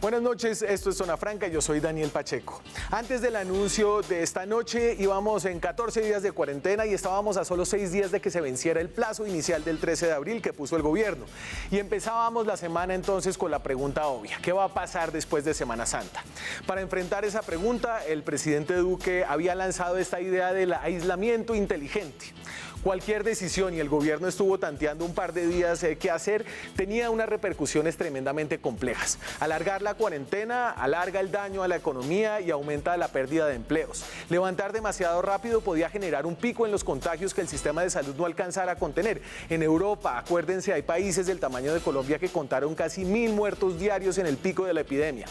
Buenas noches, esto es Zona Franca, yo soy Daniel Pacheco. Antes del anuncio de esta noche íbamos en 14 días de cuarentena y estábamos a solo 6 días de que se venciera el plazo inicial del 13 de abril que puso el gobierno. Y empezábamos la semana entonces con la pregunta obvia, ¿qué va a pasar después de Semana Santa? Para enfrentar esa pregunta, el presidente Duque había lanzado esta idea del aislamiento inteligente. Cualquier decisión, y el gobierno estuvo tanteando un par de días qué hacer, tenía unas repercusiones tremendamente complejas. Alargar la cuarentena alarga el daño a la economía y aumenta la pérdida de empleos. Levantar demasiado rápido podía generar un pico en los contagios que el sistema de salud no alcanzara a contener. En Europa, acuérdense, hay países del tamaño de Colombia que contaron casi 1000 muertos diarios en el pico de la epidemia.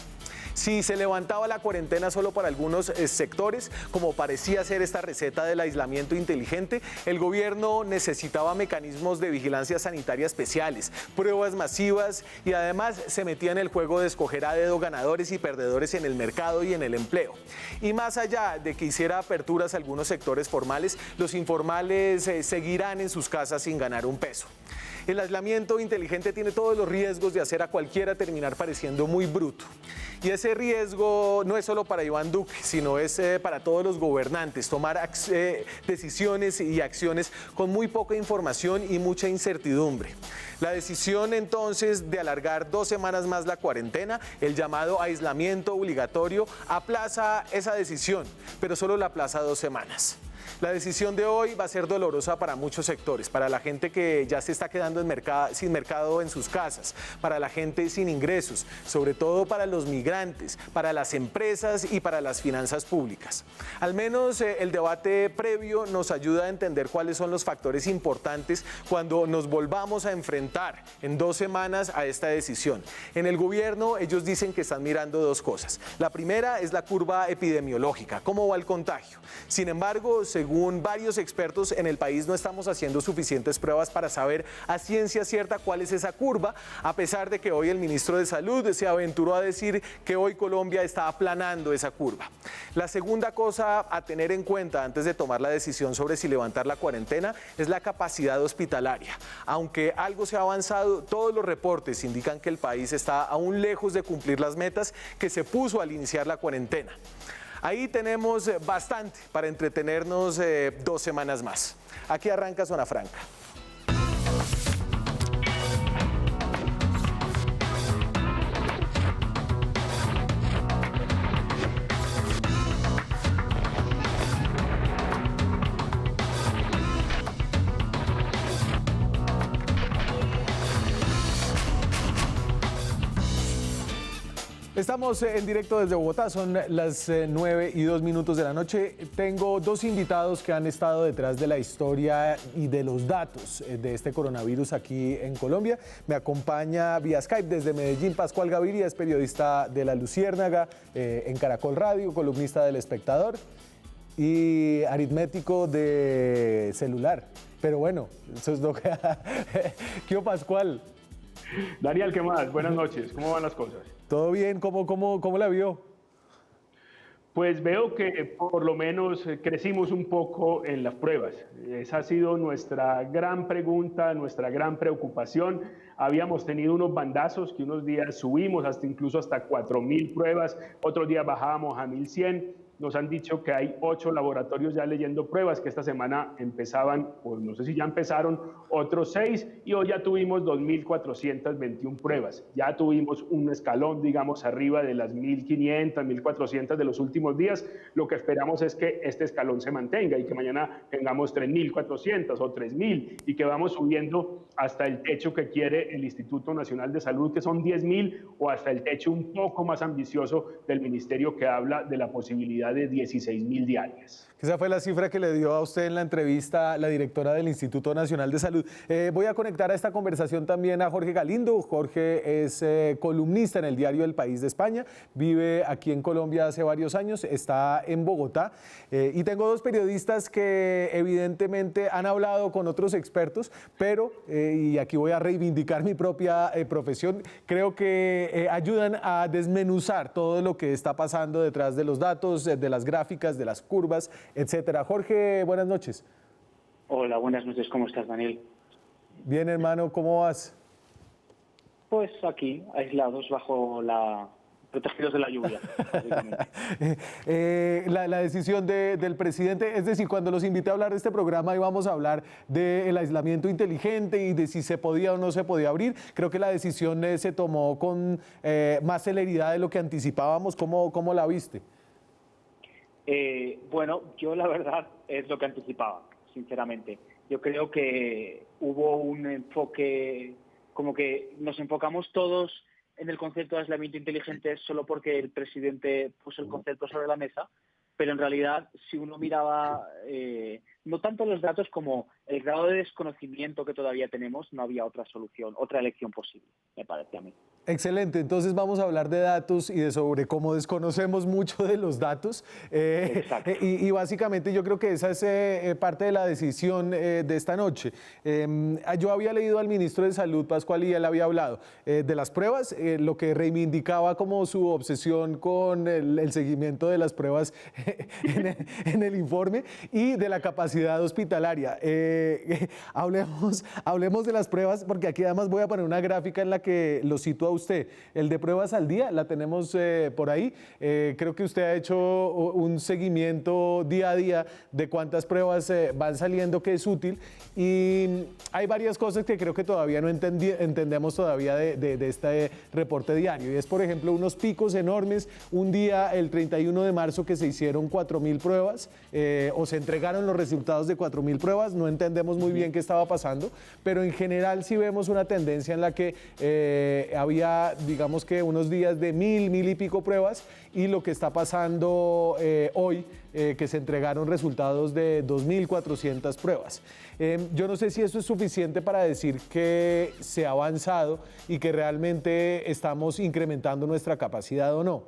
Si se levantaba la cuarentena solo para algunos sectores, como parecía ser esta receta del aislamiento inteligente, el gobierno necesitaba mecanismos de vigilancia sanitaria especiales, pruebas masivas y además se metía en el juego de escoger a dedo ganadores y perdedores en el mercado y en el empleo. Y más allá de que hiciera aperturas a algunos sectores formales, los informales seguirán en sus casas sin ganar un peso. El aislamiento inteligente tiene todos los riesgos de hacer a cualquiera terminar pareciendo muy bruto. Y ese riesgo no es solo para Iván Duque, sino es para todos los gobernantes, tomar decisiones y acciones con muy poca información y mucha incertidumbre. La decisión entonces de alargar 2 semanas más la cuarentena, el llamado aislamiento obligatorio, aplaza esa decisión, pero solo la aplaza 2 semanas. La decisión de hoy va a ser dolorosa para muchos sectores, para la gente que ya se está quedando sin mercado en sus casas, para la gente sin ingresos, sobre todo para los migrantes, para las empresas y para las finanzas públicas. Al menos el debate previo nos ayuda a entender cuáles son los factores importantes cuando nos volvamos a enfrentar en 2 semanas a esta decisión. En el gobierno ellos dicen que están mirando 2 cosas. La primera es la curva epidemiológica, cómo va el contagio. Sin embargo, según varios expertos en el país, no estamos haciendo suficientes pruebas para saber a ciencia cierta cuál es esa curva, a pesar de que hoy el ministro de Salud se aventuró a decir que hoy Colombia está aplanando esa curva. La segunda cosa a tener en cuenta antes de tomar la decisión sobre si levantar la cuarentena es la capacidad hospitalaria. Aunque algo se ha avanzado, todos los reportes indican que el país está aún lejos de cumplir las metas que se puso al iniciar la cuarentena. Ahí tenemos bastante para entretenernos 2 semanas más. Aquí arranca Zona Franca. Estamos en directo desde Bogotá, son las 9:02 de la noche. Tengo 2 invitados que han estado detrás de la historia y de los datos de este coronavirus aquí en Colombia. Me acompaña vía Skype desde Medellín Pascual Gaviria, es periodista de La Luciérnaga, en Caracol Radio, columnista del Espectador y aritmético de celular. Pero bueno, eso es lo que... ¿Qué Pascual? Daniel, ¿qué más? Buenas noches, ¿cómo van las cosas? ¿Todo bien? ¿Cómo la vio? Pues veo que por lo menos crecimos un poco en las pruebas. Esa ha sido nuestra gran pregunta, nuestra gran preocupación. Habíamos tenido unos bandazos que unos días subimos incluso hasta 4000 pruebas, otros días bajábamos a 1100. Nos han dicho que hay 8 laboratorios ya leyendo pruebas, que esta semana empezaban, o no sé si ya empezaron, otros 6, y hoy ya tuvimos 2421 pruebas. Ya tuvimos un escalón, digamos, arriba de las 1500, 1400 de los últimos días. Lo que esperamos es que este escalón se mantenga y que mañana tengamos 3400 o 3000 y que vamos subiendo hasta el techo que quiere el Instituto Nacional de Salud, que son 10.000, o hasta el techo un poco más ambicioso del ministerio, que habla de la posibilidad de 16.000 diarias. Esa fue la cifra que le dio a usted en la entrevista la directora del Instituto Nacional de Salud. Voy a conectar a esta conversación también a Jorge Galindo. Jorge es columnista en el diario El País de España, vive aquí en Colombia hace varios años, está en Bogotá. Y tengo 2 periodistas que evidentemente han hablado con otros expertos, pero, y aquí voy a reivindicar mi propia profesión, creo que ayudan a desmenuzar todo lo que está pasando detrás de los datos, de las gráficas, de las curvas, etcétera. Jorge, buenas noches. Hola, buenas noches. ¿Cómo estás, Daniel? Bien, hermano, ¿cómo vas? Pues aquí, aislados bajo la protegidos de la lluvia, básicamente. La decisión del presidente, es decir, cuando los invité a hablar de este programa íbamos a hablar del aislamiento inteligente y de si se podía o no se podía abrir. Creo que la decisión se tomó con más celeridad de lo que anticipábamos. ¿Cómo la viste? Bueno, yo la verdad es lo que anticipaba, sinceramente. Yo creo que hubo un enfoque, como que nos enfocamos todos en el concepto de aislamiento inteligente solo porque el presidente puso el concepto sobre la mesa, pero en realidad si uno miraba no tanto los datos como el grado de desconocimiento que todavía tenemos, no había otra solución, otra elección posible, me parece a mí. Excelente, entonces vamos a hablar de datos y de sobre cómo desconocemos mucho de los datos y básicamente yo creo que esa es parte de la decisión de esta noche. Yo había leído al ministro de Salud, Pascual, y él había hablado de las pruebas, lo que reivindicaba como su obsesión con el seguimiento de las pruebas en el informe y de la capacidad hospitalaria. Hablemos de las pruebas, porque aquí además voy a poner una gráfica en la que lo sitúa usted. El de pruebas al día, la tenemos por ahí. Creo que usted ha hecho un seguimiento día a día de cuántas pruebas van saliendo, que es útil. Y hay varias cosas que creo que todavía no entendemos todavía de este reporte diario. Y es, por ejemplo, unos picos enormes. Un día, el 31 de marzo, que se hicieron 4.000 pruebas o se entregaron los resultados de 4.000 pruebas. No entendemos muy bien qué estaba pasando, pero en general sí vemos una tendencia en la que había, digamos que unos días de 1.000 y pico pruebas, y lo que está pasando hoy, que se entregaron resultados de 2.400 pruebas. Yo no sé si eso es suficiente para decir que se ha avanzado y que realmente estamos incrementando nuestra capacidad o no.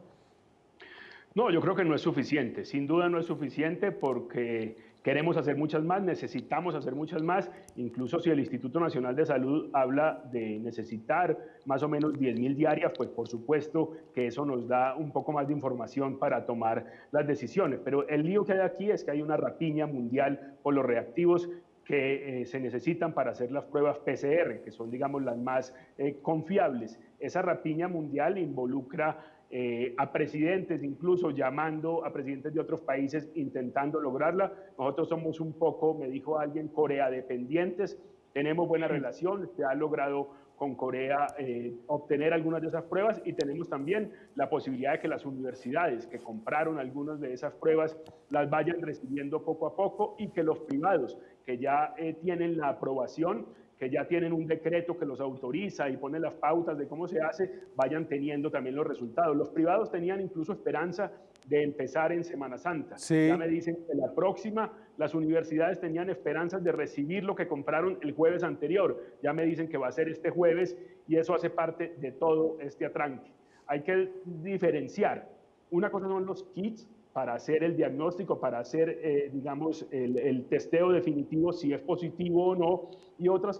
No, yo creo que no es suficiente. Sin duda no es suficiente porque queremos hacer muchas más, necesitamos hacer muchas más. Incluso si el Instituto Nacional de Salud habla de necesitar más o menos 10.000 diarias, pues por supuesto que eso nos da un poco más de información para tomar las decisiones. Pero el lío que hay aquí es que hay una rapiña mundial por los reactivos que se necesitan para hacer las pruebas PCR, que son, digamos, las más confiables. Esa rapiña mundial involucra a presidentes, incluso llamando a presidentes de otros países intentando lograrla. Nosotros somos un poco, me dijo alguien, Corea dependientes. Tenemos buena relación, se ha logrado con Corea obtener algunas de esas pruebas, y tenemos también la posibilidad de que las universidades que compraron algunas de esas pruebas las vayan recibiendo poco a poco, y que los privados que ya tienen la aprobación, que ya tienen un decreto que los autoriza y pone las pautas de cómo se hace, vayan teniendo también los resultados. Los privados tenían incluso esperanza de empezar en Semana Santa. Sí. Ya me dicen que la próxima, las universidades tenían esperanzas de recibir lo que compraron el jueves anterior. Ya me dicen que va a ser este jueves, y eso hace parte de todo este atranque. Hay que diferenciar. Una cosa son los kits para hacer el diagnóstico, para hacer, digamos, el testeo definitivo si es positivo o no, y otra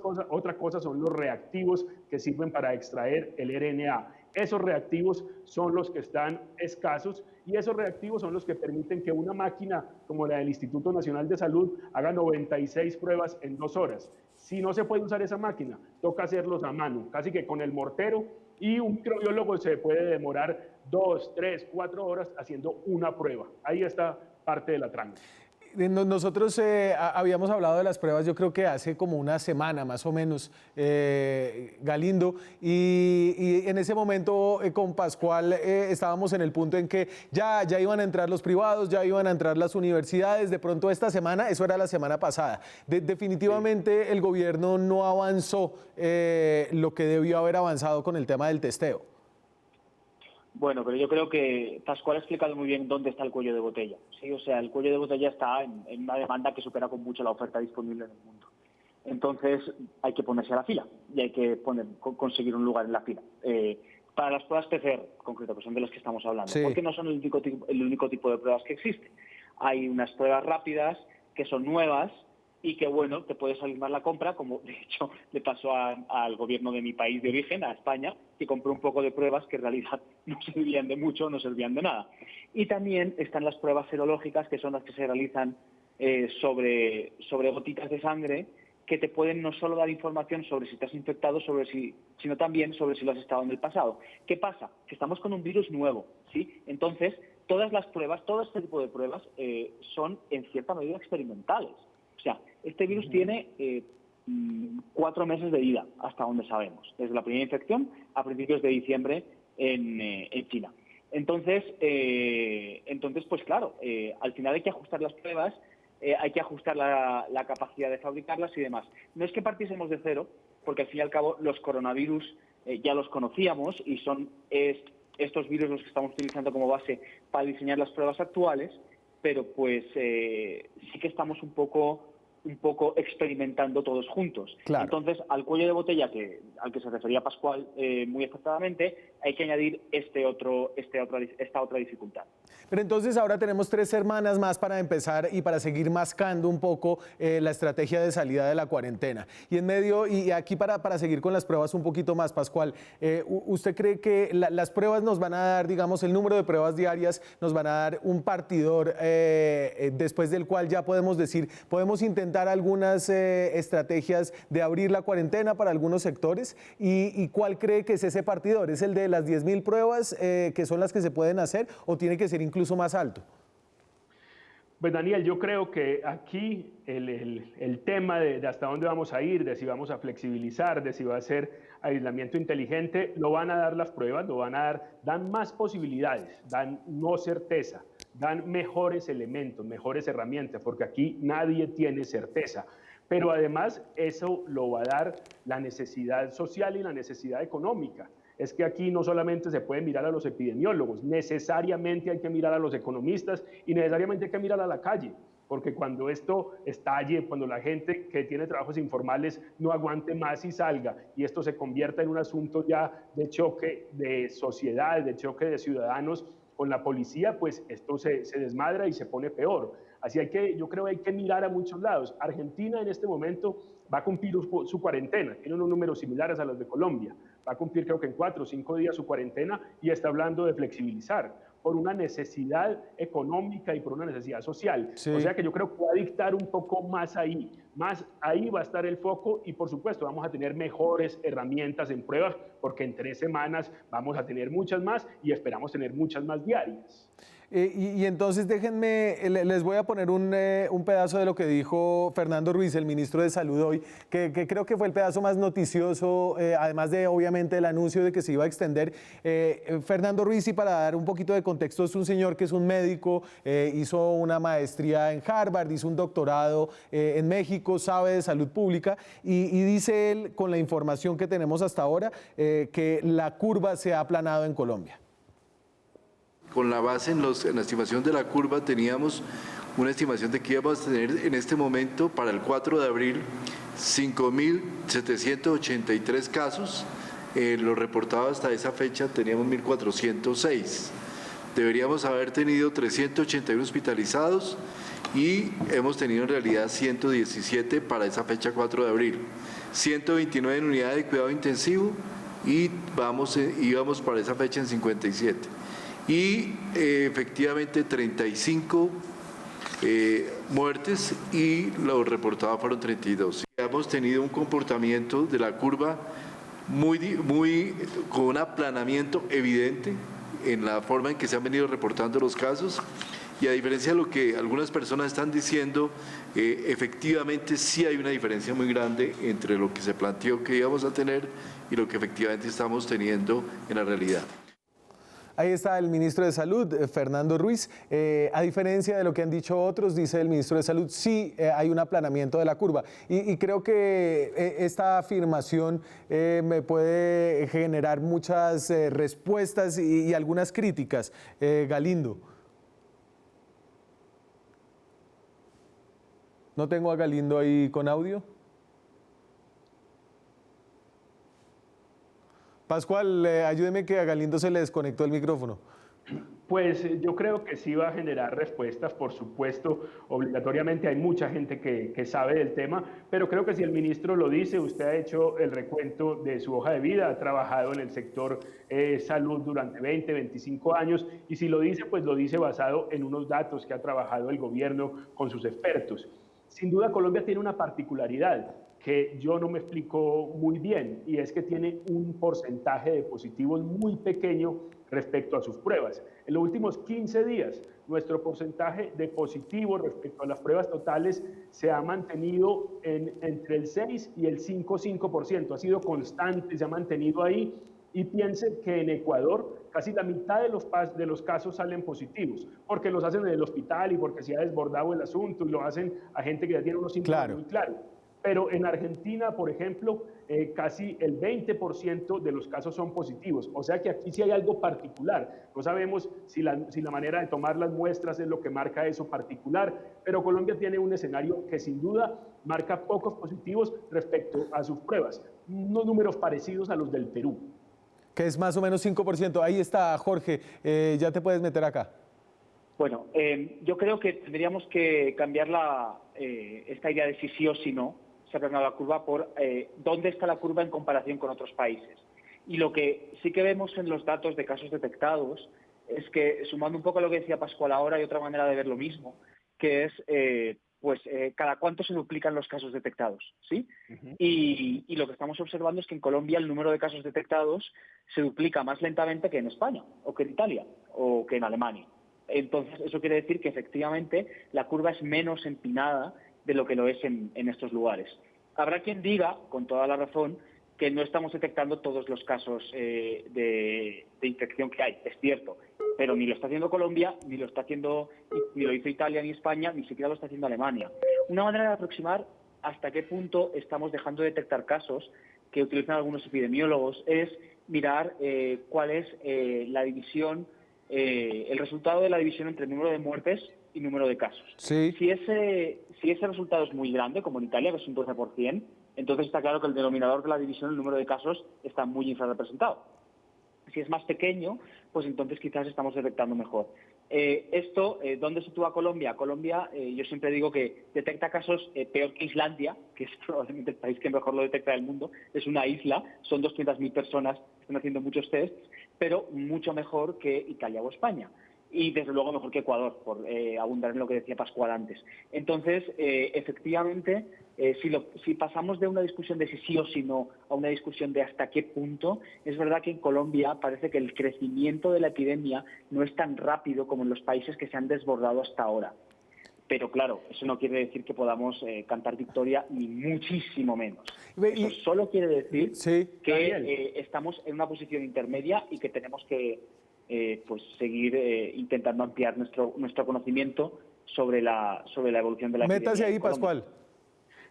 cosa son los reactivos que sirven para extraer el RNA. Esos reactivos son los que están escasos, y esos reactivos son los que permiten que una máquina como la del Instituto Nacional de Salud haga 96 pruebas en 2 horas. Si no se puede usar esa máquina, toca hacerlos a mano, casi que con el mortero, y un microbiólogo se puede demorar 2, 3, 4 horas haciendo una prueba. Ahí está parte de la tranca. Nosotros habíamos hablado de las pruebas, yo creo que hace como una semana más o menos, Galindo, y en ese momento con Pascual estábamos en el punto en que ya iban a entrar los privados, ya iban a entrar las universidades. De pronto esta semana, eso era la semana pasada, definitivamente el gobierno no avanzó lo que debió haber avanzado con el tema del testeo. Bueno, pero yo creo que Pascual ha explicado muy bien dónde está el cuello de botella. ¿Sí? O sea, el cuello de botella está en una demanda que supera con mucho la oferta disponible en el mundo. Entonces hay que ponerse a la fila y hay que conseguir un lugar en la fila. Para las pruebas PCR, concreto, que son de las que estamos hablando, sí, porque no son el único tipo de pruebas que existe. Hay unas pruebas rápidas que son nuevas y que, bueno, te puede salir más la compra, como de hecho le pasó al gobierno de mi país de origen, a España, que compró un poco de pruebas que en realidad no servían de mucho, no servían de nada. Y también están las pruebas serológicas, que son las que se realizan sobre gotitas de sangre, que te pueden no solo dar información sobre si te has infectado, sino también sobre si lo has estado en el pasado. ¿Qué pasa? Que estamos con un virus nuevo, ¿sí? Entonces, todas las pruebas, todo este tipo de pruebas son en cierta medida experimentales. O sea, este virus tiene 4 meses de vida, hasta donde sabemos, desde la primera infección a principios de diciembre en China. Entonces, pues claro, al final hay que ajustar las pruebas, hay que ajustar la capacidad de fabricarlas y demás. No es que partiésemos de cero, porque al fin y al cabo los coronavirus ya los conocíamos y son estos virus los que estamos utilizando como base para diseñar las pruebas actuales, pero pues sí que estamos un poco experimentando todos juntos. Claro. Entonces, al cuello de botella al que se refería Pascual muy acertadamente, hay que añadir esta otra dificultad. Pero entonces ahora tenemos 3 semanas más para empezar y para seguir mascando un poco la estrategia de salida de la cuarentena. Y en medio, y aquí para seguir con las pruebas un poquito más, Pascual, ¿usted cree que las pruebas nos van a dar, digamos, el número de pruebas diarias, nos van a dar un partidor después del cual ya podemos decir, podemos intentar algunas estrategias de abrir la cuarentena para algunos sectores? ¿Y cuál cree que es ese partidor? ¿Es el de las 10.000 pruebas que son las que se pueden hacer o tiene que ser incluso más alto? Pues Daniel, yo creo que aquí el tema de hasta dónde vamos a ir, de si vamos a flexibilizar, de si va a ser aislamiento inteligente, lo van a dar las pruebas, dan más posibilidades, dan no certeza, dan mejores elementos, mejores herramientas, porque aquí nadie tiene certeza. Pero además eso lo va a dar la necesidad social y la necesidad económica. Es que aquí no solamente se puede mirar a los epidemiólogos, necesariamente hay que mirar a los economistas y necesariamente hay que mirar a la calle, porque cuando esto estalle, cuando la gente que tiene trabajos informales no aguante más y salga, y esto se convierta en un asunto ya de choque de sociedad, de choque de ciudadanos con la policía, pues esto se desmadra y se pone peor. Así yo creo que hay que mirar a muchos lados. Argentina en este momento va a cumplir su cuarentena, tiene unos números similares a los de Colombia, va a cumplir creo que en 4 o 5 días su cuarentena y está hablando de flexibilizar por una necesidad económica y por una necesidad social. Sí. O sea que yo creo que va a dictar un poco más ahí va a estar el foco y por supuesto vamos a tener mejores herramientas en pruebas porque en 3 semanas vamos a tener muchas más y esperamos tener muchas más diarias. Y entonces déjenme, les voy a poner un pedazo de lo que dijo Fernando Ruiz, el ministro de Salud hoy, que creo que fue el pedazo más noticioso, además de obviamente el anuncio de que se iba a extender. Fernando Ruiz, y para dar un poquito de contexto, es un señor que es un médico, hizo una maestría en Harvard, hizo un doctorado en México, sabe de salud pública y dice él, con la información que tenemos hasta ahora, que la curva se ha aplanado en Colombia. Con la base en la estimación de la curva teníamos una estimación de que íbamos a tener en este momento para el 4 de abril 5.783 casos, lo reportado hasta esa fecha teníamos 1.406. Deberíamos haber tenido 381 hospitalizados y hemos tenido en realidad 117 para esa fecha 4 de abril, 129 en unidad de cuidado intensivo y íbamos para esa fecha en 57. Y efectivamente 35 muertes y lo reportado fueron 32. Hemos tenido un comportamiento de la curva con un aplanamiento evidente en la forma en que se han venido reportando los casos y a diferencia de lo que algunas personas están diciendo, efectivamente sí hay una diferencia muy grande entre lo que se planteó que íbamos a tener y lo que efectivamente estamos teniendo en la realidad. Ahí está el ministro de Salud, Fernando Ruiz. A diferencia de lo que han dicho otros, dice el ministro de Salud, sí hay un aplanamiento de la curva. Y creo que esta afirmación me puede generar muchas respuestas y algunas críticas. Galindo. ¿No tengo a Galindo ahí con audio? Pascual, ayúdeme que a Galindo se le desconectó el micrófono. Pues yo creo que sí va a generar respuestas, por supuesto, obligatoriamente hay mucha gente que sabe del tema, pero creo que si el ministro lo dice, usted ha hecho el recuento de su hoja de vida, ha trabajado en el sector salud durante 20, 25 años, y si lo dice, pues lo dice basado en unos datos que ha trabajado el gobierno con sus expertos. Sin duda Colombia tiene una particularidad, que yo no me explico muy bien, y es que tiene un porcentaje de positivos muy pequeño respecto a sus pruebas. En los últimos 15 días, nuestro porcentaje de positivos respecto a las pruebas totales se ha mantenido entre el 6 y el 5,5%. Ha sido constante, se ha mantenido ahí, y piense que en Ecuador casi la mitad de los casos salen positivos, porque los hacen en el hospital y porque se ha desbordado el asunto y lo hacen a gente que ya tiene unos síntomas muy claros. Pero en Argentina, por ejemplo, casi el 20% de los casos son positivos. O sea que aquí sí hay algo particular. No sabemos si la manera de tomar las muestras es lo que marca eso particular, pero Colombia tiene un escenario que sin duda marca pocos positivos respecto a sus pruebas. Unos números parecidos a los del Perú. Que es más o menos 5%. Ahí está, Jorge, ya te puedes meter acá. Bueno, yo creo que tendríamos que cambiar esta idea de si sí o si no se ha aplanado la curva por dónde está la curva en comparación con otros países. Y lo que sí que vemos en los datos de casos detectados es que, sumando un poco a lo que decía Pascual ahora, hay otra manera de ver lo mismo, que es cada cuánto se duplican los casos detectados, ¿sí? Uh-huh. Y lo que estamos observando es que en Colombia el número de casos detectados se duplica más lentamente que en España, o que en Italia, o que en Alemania. Entonces, eso quiere decir que efectivamente la curva es menos empinada de lo que lo es en estos lugares. Habrá quien diga, con toda la razón, que no estamos detectando todos los casos de infección que hay. Es cierto, pero ni lo está haciendo Colombia, ni lo hizo Italia ni España, ni siquiera lo está haciendo Alemania. Una manera de aproximar hasta qué punto estamos dejando de detectar casos que utilizan algunos epidemiólogos es mirar cuál es la división, el resultado de la división entre el número de muertes y número de casos. Sí. Si ese resultado es muy grande, como en Italia, que es un 12%, entonces está claro que el denominador de la división, el número de casos, está muy infrarrepresentado. Si es más pequeño, pues entonces quizás estamos detectando mejor. ¿Dónde sitúa Colombia? Colombia, yo siempre digo que detecta casos peor que Islandia, que es probablemente el país que mejor lo detecta del mundo. Es una isla, son 200.000 personas, están haciendo muchos tests, pero mucho mejor que Italia o España. Y desde luego mejor que Ecuador, por abundar en lo que decía Pascual antes. Entonces, efectivamente, si pasamos de una discusión de si sí o si no a una discusión de hasta qué punto, es verdad que en Colombia parece que el crecimiento de la epidemia no es tan rápido como en los países que se han desbordado hasta ahora. Pero claro, eso no quiere decir que podamos cantar victoria, ni muchísimo menos. Eso solo quiere decir que estamos en una posición intermedia y que tenemos que seguir intentando ampliar nuestro conocimiento sobre la evolución de la epidemia. Métase ahí, Pascual.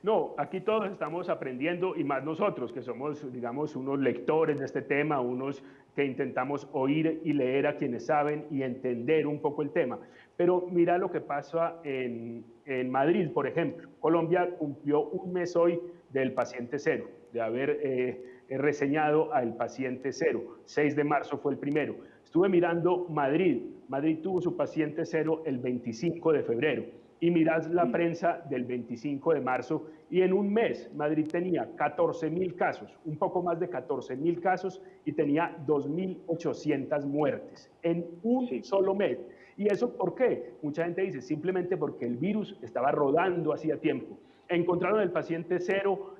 No, aquí todos estamos aprendiendo, y más nosotros, que somos, digamos, unos lectores de este tema, unos que intentamos oír y leer a quienes saben y entender un poco el tema. Pero mira lo que pasa en Madrid, por ejemplo. Colombia cumplió un mes hoy del paciente cero, de haber reseñado al paciente cero. 6 de marzo fue el primero. Estuve mirando Madrid. Madrid tuvo su paciente cero el 25 de febrero. Y mirad la prensa del 25 de marzo y en un mes Madrid tenía 14.000 casos, un poco más de 14.000 casos y tenía 2.800 muertes en un solo mes. ¿Y eso por qué? Mucha gente dice simplemente porque el virus estaba rodando hacía tiempo. Encontraron el paciente cero,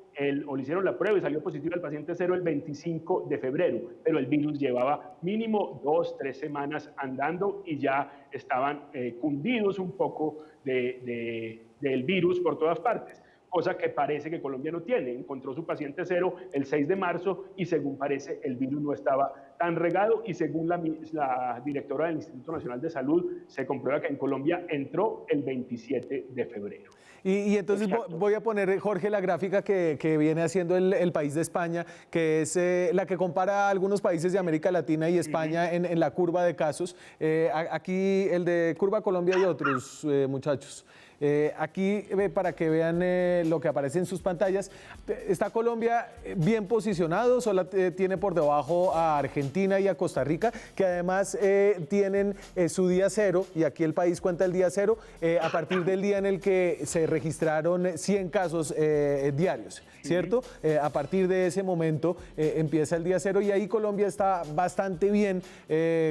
o le hicieron la prueba y salió positivo el paciente cero el 25 de febrero, pero el virus llevaba mínimo 2-3 semanas andando y ya estaban cundidos un poco del virus por todas partes, cosa que parece que Colombia no tiene. Encontró su paciente cero el 6 de marzo y según parece el virus no estaba tan regado y según la directora del Instituto Nacional de Salud se comprueba que en Colombia entró el 27 de febrero. Y entonces voy a poner, Jorge, la gráfica que viene haciendo el país de España, que es la que compara a algunos países de América Latina y España en la curva de casos. Aquí el de curva Colombia y otros, muchachos. Aquí, para que vean lo que aparece en sus pantallas, está Colombia bien posicionado, solo tiene por debajo a Argentina y a Costa Rica, que además tienen su día cero, y aquí el país cuenta el día cero, a partir del día en el que se registraron 100 casos diarios, ¿cierto? A partir de ese momento empieza el día cero y ahí Colombia está bastante bien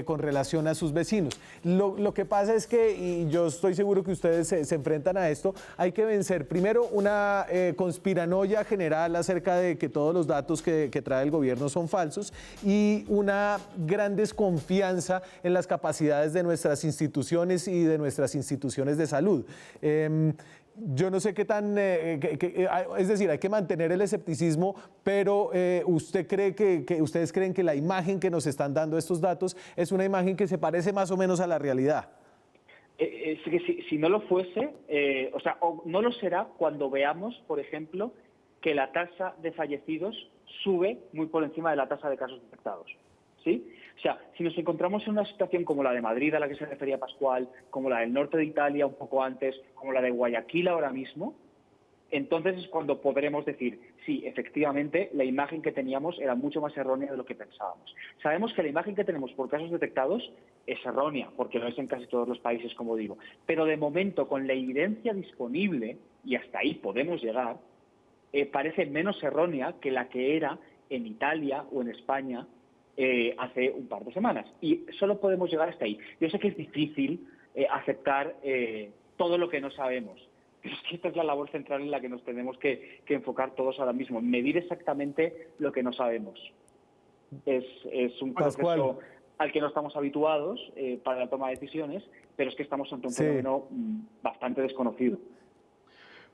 con relación a sus vecinos. Lo que pasa es que, y yo estoy seguro que ustedes se enfrentan enfrentan a esto, hay que vencer primero una conspiranoia general acerca de que todos los datos que trae el gobierno son falsos y una gran desconfianza en las capacidades de nuestras instituciones y de nuestras instituciones de salud. Yo no sé qué tan, es decir, hay que mantener el escepticismo, pero ¿usted cree ustedes creen que la imagen que nos están dando estos datos es una imagen que se parece más o menos a la realidad? Es que si no lo fuese, o no lo será cuando veamos, por ejemplo, que la tasa de fallecidos sube muy por encima de la tasa de casos detectados. ¿Sí? O sea, si nos encontramos en una situación como la de Madrid, a la que se refería Pascual, como la del norte de Italia un poco antes, como la de Guayaquil ahora mismo, entonces es cuando podremos decir, sí, efectivamente, la imagen que teníamos era mucho más errónea de lo que pensábamos. Sabemos que la imagen que tenemos por casos detectados es errónea, porque lo es en casi todos los países, como digo. Pero de momento, con la evidencia disponible, y hasta ahí podemos llegar, parece menos errónea que la que era en Italia o en España hace un par de semanas. Y solo podemos llegar hasta ahí. Yo sé que es difícil aceptar todo lo que no sabemos, pero es que esta es la labor central en la que nos tenemos que enfocar todos ahora mismo, medir exactamente lo que no sabemos. Es un proceso al que no estamos habituados para la toma de decisiones, pero es que estamos ante un fenómeno bastante desconocido.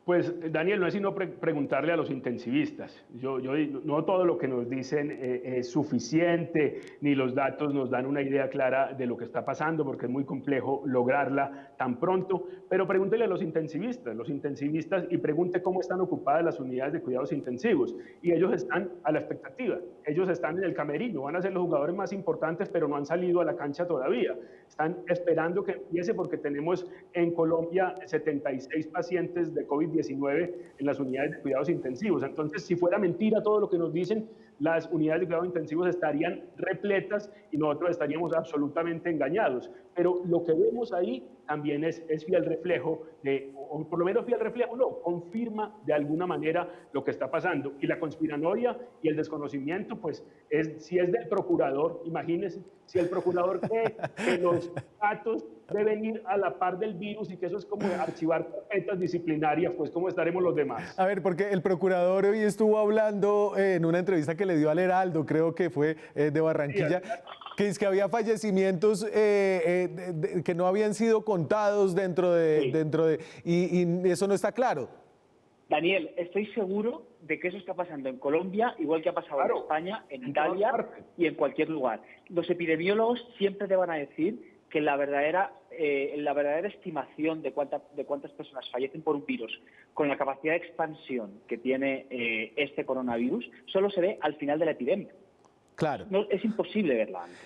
Pues, Daniel, no es sino preguntarle a los intensivistas. Yo no todo lo que nos dicen es suficiente, ni los datos nos dan una idea clara de lo que está pasando, porque es muy complejo lograrla tan pronto, pero pregúntele a los intensivistas, y pregunte cómo están ocupadas las unidades de cuidados intensivos. Y ellos están a la expectativa, ellos están en el camerino, van a ser los jugadores más importantes, pero no han salido a la cancha todavía. Están esperando que empiece porque tenemos en Colombia 76 pacientes de COVID-19 en las unidades de cuidados intensivos. Entonces, si fuera mentira todo lo que nos dicen, las unidades de cuidados intensivos estarían repletas y nosotros estaríamos absolutamente engañados. Pero lo que vemos ahí también es fiel reflejo o por lo menos fiel reflejo, no, confirma de alguna manera lo que está pasando. Y la conspiranoia y el desconocimiento, pues, si es del procurador, imagínense, si el procurador cree que los datos deben ir a la par del virus y que eso es como archivar carpetas disciplinarias, pues ¿cómo estaremos los demás? A ver, porque el procurador hoy estuvo hablando en una entrevista que le dio al Heraldo, creo que fue de Barranquilla, que es que había fallecimientos que no habían sido contados y eso no está claro. Daniel, estoy seguro de que eso está pasando en Colombia, igual que ha pasado en España, en Italia y en cualquier lugar. Los epidemiólogos siempre te van a decir que la verdadera estimación de cuántas personas fallecen por un virus con la capacidad de expansión que tiene este coronavirus solo se ve al final de la epidemia. Claro. No, es imposible verla antes.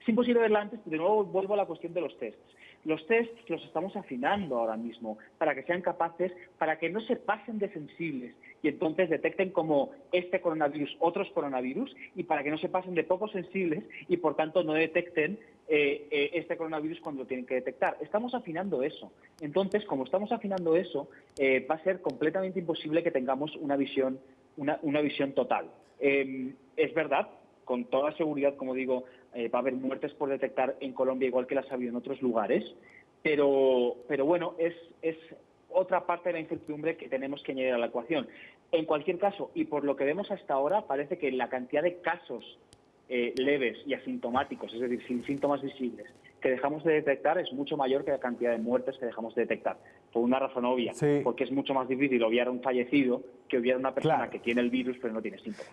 Es imposible verla antes, de nuevo vuelvo a la cuestión de los tests. Los tests los estamos afinando ahora mismo para que sean capaces, para que no se pasen de sensibles y entonces detecten como este coronavirus otros coronavirus y para que no se pasen de poco sensibles y por tanto no detecten este coronavirus cuando lo tienen que detectar. Estamos afinando eso. Entonces, como estamos afinando eso, va a ser completamente imposible que tengamos una visión total. Es verdad, con toda seguridad, como digo, va a haber muertes por detectar en Colombia igual que las ha habido en otros lugares, pero bueno, es otra parte de la incertidumbre que tenemos que añadir a la ecuación. En cualquier caso, y por lo que vemos hasta ahora, parece que la cantidad de casos leves y asintomáticos, es decir, sin síntomas visibles, que dejamos de detectar es mucho mayor que la cantidad de muertes que dejamos de detectar. Por una razón obvia, porque es mucho más difícil obviar a un fallecido que obviar a una persona que tiene el virus pero no tiene síntomas.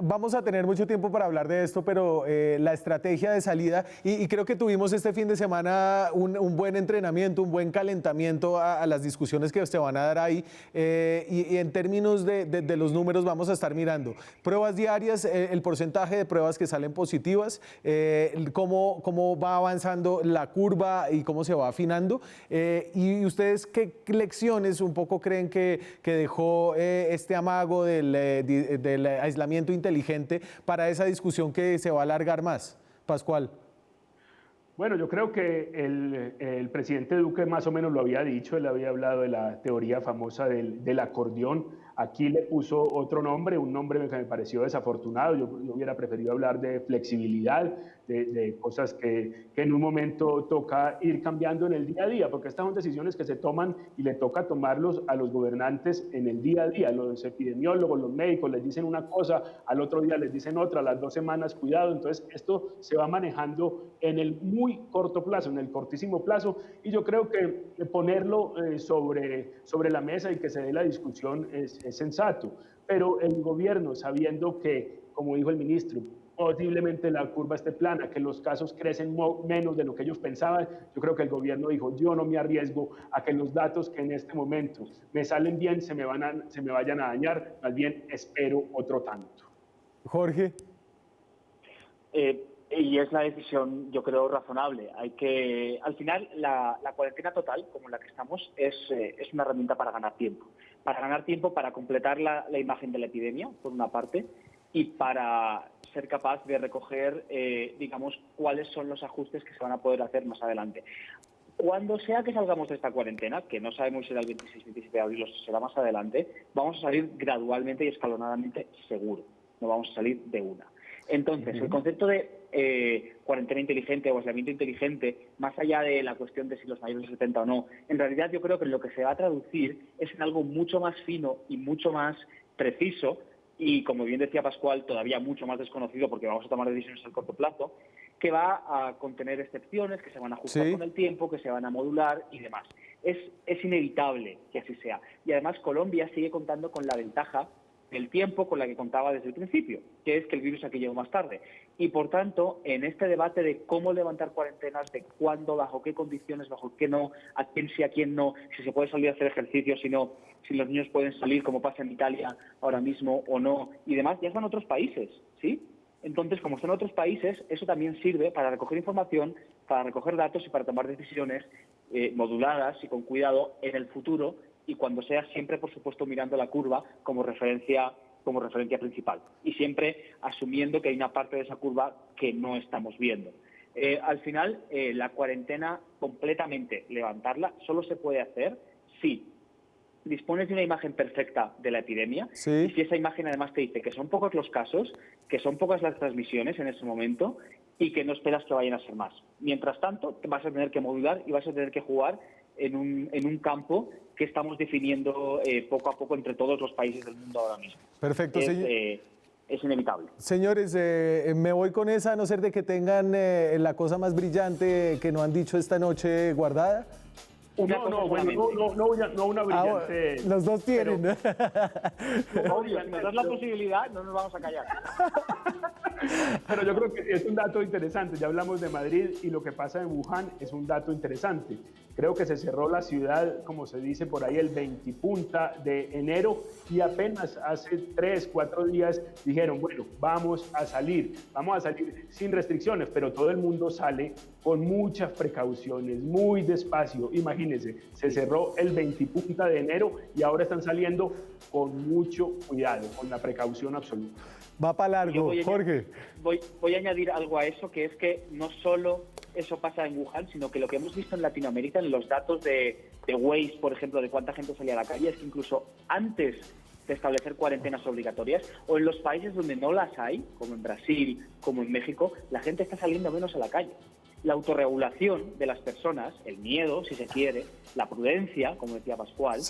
Vamos a tener mucho tiempo para hablar de esto, pero la estrategia de salida, y creo que tuvimos este fin de semana un buen entrenamiento, un buen calentamiento a las discusiones que se van a dar ahí, y en términos de los números vamos a estar mirando pruebas diarias, el porcentaje de pruebas que salen positivas, cómo va avanzando la curva y cómo se va afinando, y ustedes qué lecciones un poco creen que dejó este amago del aislamiento inteligente para esa discusión que se va a alargar más. Pascual. Bueno, yo creo que el presidente Duque más o menos lo había dicho, él había hablado de la teoría famosa del acordeón. Aquí le puso otro nombre, un nombre que me pareció desafortunado. Yo hubiera preferido hablar de flexibilidad. de cosas que en un momento toca ir cambiando en el día a día, porque estas son decisiones que se toman y le toca tomarlos a los gobernantes en el día a día. Los epidemiólogos, los médicos les dicen una cosa, al otro día les dicen otra, a las 2 semanas cuidado. Entonces esto se va manejando en el muy corto plazo, en el cortísimo plazo, y yo creo que ponerlo sobre la mesa y que se dé la discusión es sensato. Pero el gobierno, sabiendo que, como dijo el ministro, posiblemente la curva esté plana, que los casos crecen menos de lo que ellos pensaban, yo creo que el gobierno dijo, yo no me arriesgo a que los datos que en este momento me salen bien se me vayan a dañar, más bien espero otro tanto. Jorge. Y es la decisión, yo creo, razonable. Al final, la cuarentena total, como la que estamos, es una herramienta para ganar tiempo. Para ganar tiempo, para completar la imagen de la epidemia, por una parte, y para ser capaz de recoger, digamos, cuáles son los ajustes que se van a poder hacer más adelante. Cuando sea que salgamos de esta cuarentena, que no sabemos si será el 26-27 de abril o si será más adelante, vamos a salir gradualmente y escalonadamente seguro. No vamos a salir de una. Entonces, el concepto de cuarentena inteligente o aislamiento inteligente, más allá de la cuestión de si los mayores de 70 o no, en realidad yo creo que lo que se va a traducir es en algo mucho más fino y mucho más preciso y, como bien decía Pascual, todavía mucho más desconocido porque vamos a tomar decisiones a corto plazo, que va a contener excepciones, que se van a ajustar con el tiempo, que se van a modular y demás. Es inevitable que así sea. Y además Colombia sigue contando con la ventaja del tiempo con la que contaba desde el principio, que es que el virus aquí llegó más tarde. Y, por tanto, en este debate de cómo levantar cuarentenas, de cuándo, bajo qué condiciones, bajo qué no, a quién sí, a quién no, si se puede salir a hacer ejercicio, si no, si los niños pueden salir, como pasa en Italia ahora mismo o no, y demás, ya están otros países, ¿sí? Entonces, como están otros países, eso también sirve para recoger información, para recoger datos y para tomar decisiones moduladas y con cuidado en el futuro, y cuando sea siempre, por supuesto, mirando la curva como referencia principal y siempre asumiendo que hay una parte de esa curva que no estamos viendo. Al final, la cuarentena completamente levantarla solo se puede hacer si dispones de una imagen perfecta de la epidemia y si esa imagen además te dice que son pocos los casos, que son pocas las transmisiones en ese momento y que no esperas que vayan a ser más. Mientras tanto, te vas a tener que modular y vas a tener que jugar en un campo que estamos definiendo poco a poco entre todos los países del mundo ahora mismo. Perfecto, es inevitable. Señores, me voy con esa, a no ser de que tengan la cosa más brillante que no han dicho esta noche guardada. No una brillante. Los dos tienen. Pero, obvio, si nos das la posibilidad, no nos vamos a callar. Pero yo creo que es un dato interesante. Ya hablamos de Madrid y lo que pasa en Wuhan es un dato interesante. Creo que se cerró la ciudad, como se dice por ahí, el 20 de enero y apenas hace 3, 4 días dijeron, bueno, vamos a salir sin restricciones, pero todo el mundo sale con muchas precauciones, muy despacio. Imagínense, se cerró el 20 de enero y ahora están saliendo con mucho cuidado, con la precaución absoluta. Va para largo, Jorge. Voy a añadir algo a eso, que es que no solo eso pasa en Wuhan, sino que lo que hemos visto en Latinoamérica, en los datos de Waze, por ejemplo, de cuánta gente salía a la calle, es que incluso antes de establecer cuarentenas obligatorias, o en los países donde no las hay, como en Brasil, como en México, la gente está saliendo menos a la calle. La autorregulación de las personas, el miedo, si se quiere, la prudencia, como decía Pascual,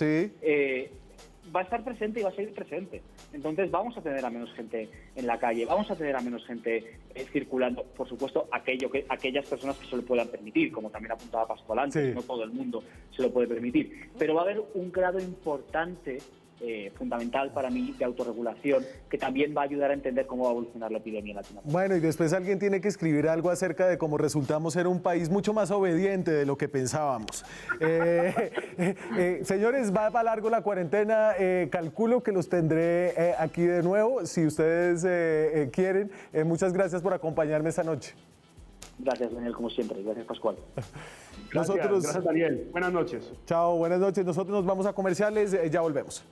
va a estar presente y va a seguir presente. Entonces vamos a tener a menos gente en la calle, vamos a tener a menos gente circulando, por supuesto, aquellas personas que se lo puedan permitir, como también apuntaba Pascual antes, no todo el mundo se lo puede permitir. Pero va a haber un grado importante, fundamental para mí, de autorregulación, que también va a ayudar a entender cómo va a evolucionar la epidemia en Latinoamérica. Bueno, y después alguien tiene que escribir algo acerca de cómo resultamos ser un país mucho más obediente de lo que pensábamos. Señores, va para largo la cuarentena, calculo que los tendré aquí de nuevo, si ustedes quieren. Muchas gracias por acompañarme esta noche. Gracias, Daniel, como siempre. Gracias, Pascual. Gracias, Daniel. Buenas noches. Chao, buenas noches. Nosotros nos vamos a comerciales, ya volvemos.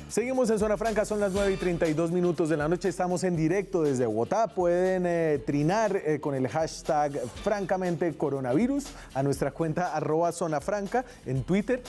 Seguimos en Zona Franca, son las 9:32 de la noche, estamos en directo desde Bogotá. Pueden trinar con el hashtag francamente coronavirus a nuestra cuenta @zonafranca en Twitter.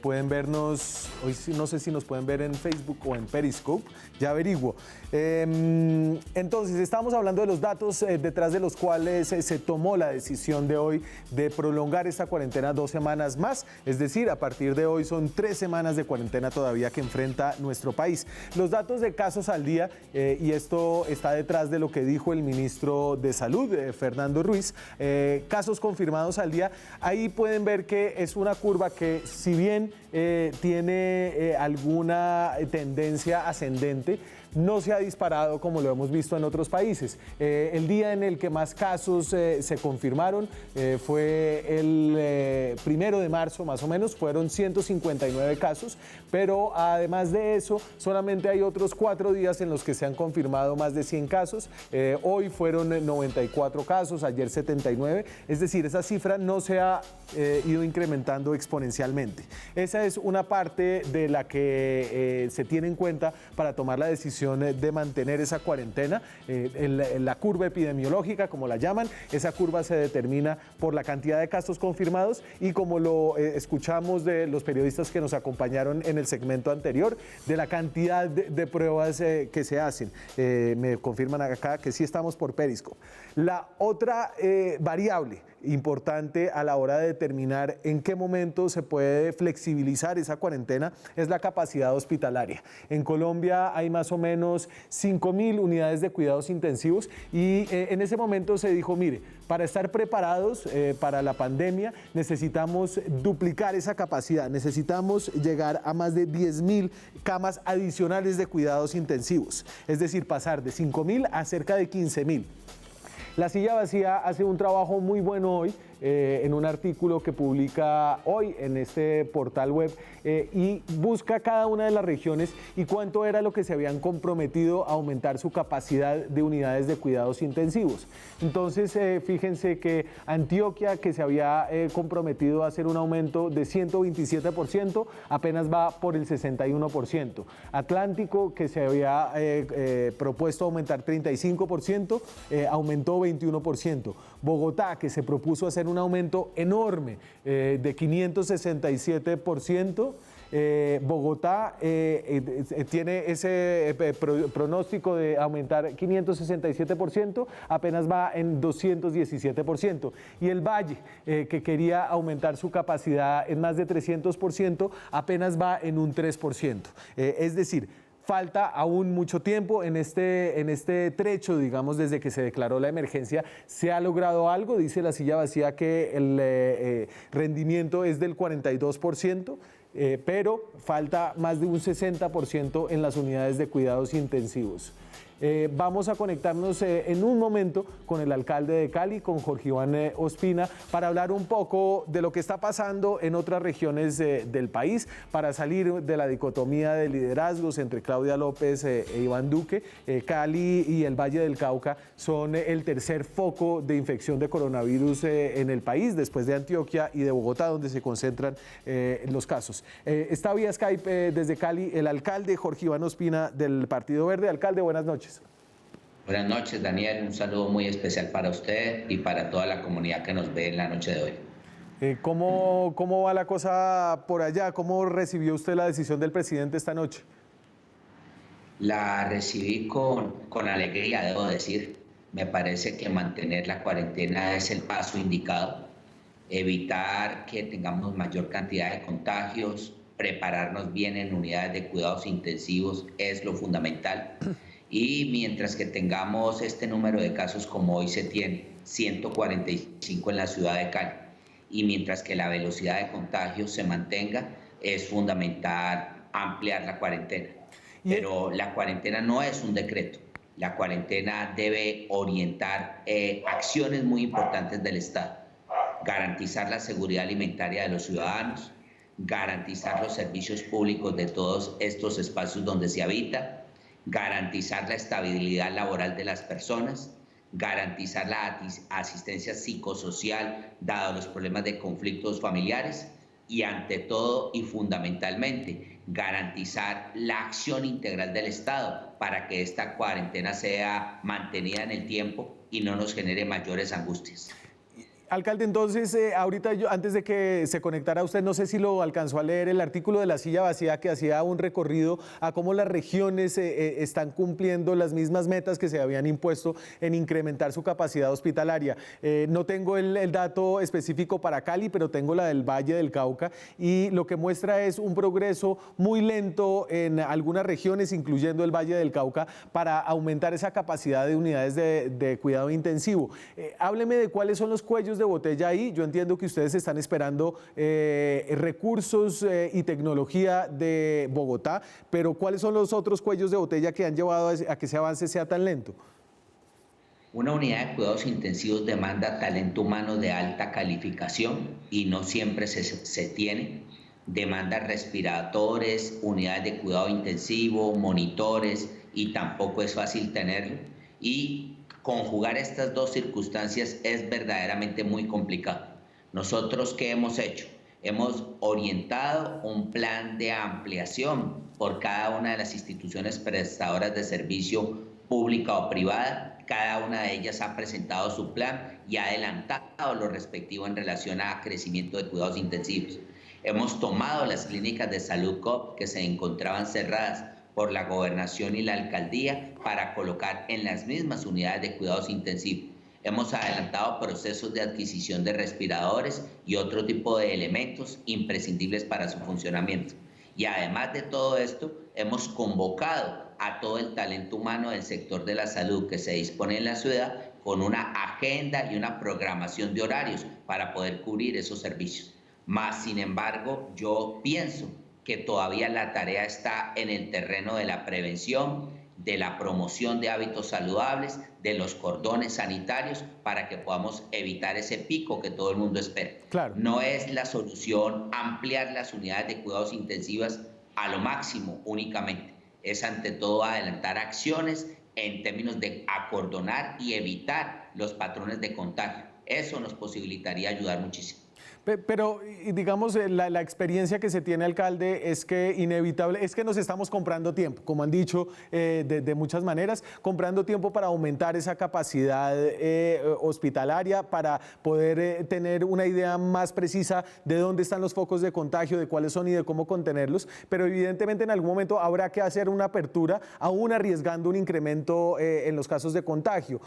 Pueden vernos, hoy no sé si nos pueden ver en Facebook o en Periscope, ya averiguo. Entonces, estamos hablando de los datos detrás de los cuales se tomó la decisión de hoy de prolongar esta cuarentena 2 semanas más, es decir, a partir de hoy son 3 semanas de cuarentena todavía que enfrenta nuestro país. Los datos de casos al día, y esto está detrás de lo que dijo el ministro de Salud, Fernando Ruiz, casos confirmados al día, ahí pueden ver que es una curva que si bien tiene alguna tendencia ascendente, no se ha disparado como lo hemos visto en otros países. El día en el que más casos se confirmaron fue el 1 de marzo, más o menos, fueron 159 casos, pero además de eso, solamente hay otros 4 días en los que se han confirmado más de 100 casos. Hoy fueron 94 casos, ayer 79, es decir, esa cifra no se ha ido incrementando exponencialmente. Esa es una parte de la que se tiene en cuenta para tomar la decisión de mantener esa cuarentena. La curva epidemiológica, como la llaman, esa curva se determina por la cantidad de casos confirmados y como lo escuchamos de los periodistas que nos acompañaron en el segmento anterior, de la cantidad de pruebas que se hacen. Me confirman acá que sí estamos por Periscope. La otra variable importante a la hora de determinar en qué momento se puede flexibilizar esa cuarentena es la capacidad hospitalaria. En Colombia hay más o menos 5.000 unidades de cuidados intensivos y en ese momento se dijo, mire, para estar preparados para la pandemia necesitamos duplicar esa capacidad, necesitamos llegar a más de 10.000 camas adicionales de cuidados intensivos, es decir, pasar de 5.000 a cerca de 15.000. La Silla Vacía hace un trabajo muy bueno hoy en un artículo que publica hoy en este portal web y busca cada una de las regiones y cuánto era lo que se habían comprometido a aumentar su capacidad de unidades de cuidados intensivos. Entonces, fíjense que Antioquia, que se había comprometido a hacer un aumento de 127%, apenas va por el 61%. Atlántico, que se había propuesto aumentar 35%, aumentó 21%. Bogotá, que se propuso hacer un aumento enorme de 567%. Bogotá tiene ese pronóstico de aumentar 567%, apenas va en 217%. Y el Valle, que quería aumentar su capacidad en más de 300%, apenas va en un 3%. Es decir, falta aún mucho tiempo en este trecho, digamos, desde que se declaró la emergencia. ¿Se ha logrado algo? Dice La Silla Vacía que el rendimiento es del 42%, pero falta más de un 60% en las unidades de cuidados intensivos. Vamos a conectarnos en un momento con el alcalde de Cali, con Jorge Iván Ospina, para hablar un poco de lo que está pasando en otras regiones del país, para salir de la dicotomía de liderazgos entre Claudia López e Iván Duque. Cali y el Valle del Cauca son el tercer foco de infección de coronavirus en el país, después de Antioquia y de Bogotá, donde se concentran los casos. Está vía Skype desde Cali el alcalde Jorge Iván Ospina del Partido Verde. Alcalde, buenas noches. Buenas noches, Daniel. Un saludo muy especial para usted y para toda la comunidad que nos ve en la noche de hoy. ¿Cómo va la cosa por allá? ¿Cómo recibió usted la decisión del presidente esta noche? La recibí con alegría, debo decir. Me parece que mantener la cuarentena es el paso indicado. Evitar que tengamos mayor cantidad de contagios, prepararnos bien en unidades de cuidados intensivos es lo fundamental. Y mientras que tengamos este número de casos como hoy se tiene, 145 en la ciudad de Cali, y mientras que la velocidad de contagio se mantenga, es fundamental ampliar la cuarentena. Pero la cuarentena no es un decreto. La cuarentena debe orientar acciones muy importantes del Estado. Garantizar la seguridad alimentaria de los ciudadanos, garantizar los servicios públicos de todos estos espacios donde se habita, garantizar la estabilidad laboral de las personas, garantizar la asistencia psicosocial dado los problemas de conflictos familiares y ante todo y fundamentalmente garantizar la acción integral del Estado para que esta cuarentena sea mantenida en el tiempo y no nos genere mayores angustias. Alcalde, entonces, ahorita yo, antes de que se conectara usted, no sé si lo alcanzó a leer el artículo de La Silla Vacía que hacía un recorrido a cómo las regiones están cumpliendo las mismas metas que se habían impuesto en incrementar su capacidad hospitalaria. No tengo el dato específico para Cali, pero tengo la del Valle del Cauca, y lo que muestra es un progreso muy lento en algunas regiones, incluyendo el Valle del Cauca, para aumentar esa capacidad de unidades de cuidado intensivo. Hábleme de cuáles son los cuellos de botella ahí. Yo entiendo que ustedes están esperando recursos y tecnología de Bogotá, pero ¿cuáles son los otros cuellos de botella que han llevado a que ese avance sea tan lento? Una unidad de cuidados intensivos demanda talento humano de alta calificación y no siempre se tiene. Demanda respiradores, unidades de cuidado intensivo, monitores, y tampoco es fácil tenerlo. Y conjugar estas dos circunstancias es verdaderamente muy complicado. Nosotros, ¿qué hemos hecho? Hemos orientado un plan de ampliación por cada una de las instituciones prestadoras de servicio pública o privada. Cada una de ellas ha presentado su plan y ha adelantado lo respectivo en relación a crecimiento de cuidados intensivos. Hemos tomado las clínicas de salud COP que se encontraban cerradas por la gobernación y la alcaldía para colocar en las mismas unidades de cuidados intensivos. Hemos adelantado procesos de adquisición de respiradores y otro tipo de elementos imprescindibles para su funcionamiento. Y además de todo esto, hemos convocado a todo el talento humano del sector de la salud que se dispone en la ciudad con una agenda y una programación de horarios para poder cubrir esos servicios. Más, sin embargo, yo pienso que todavía la tarea está en el terreno de la prevención, de la promoción de hábitos saludables, de los cordones sanitarios, para que podamos evitar ese pico que todo el mundo espera. Claro. No es la solución ampliar las unidades de cuidados intensivos a lo máximo únicamente. Es ante todo adelantar acciones en términos de acordonar y evitar los patrones de contagio. Eso nos posibilitaría ayudar muchísimo. Pero, digamos, la experiencia que se tiene, alcalde, es que inevitable, es que nos estamos comprando tiempo, como han dicho de muchas maneras, comprando tiempo para aumentar esa capacidad hospitalaria, para poder tener una idea más precisa de dónde están los focos de contagio, de cuáles son y de cómo contenerlos, pero evidentemente en algún momento habrá que hacer una apertura, aún arriesgando un incremento en los casos de contagio.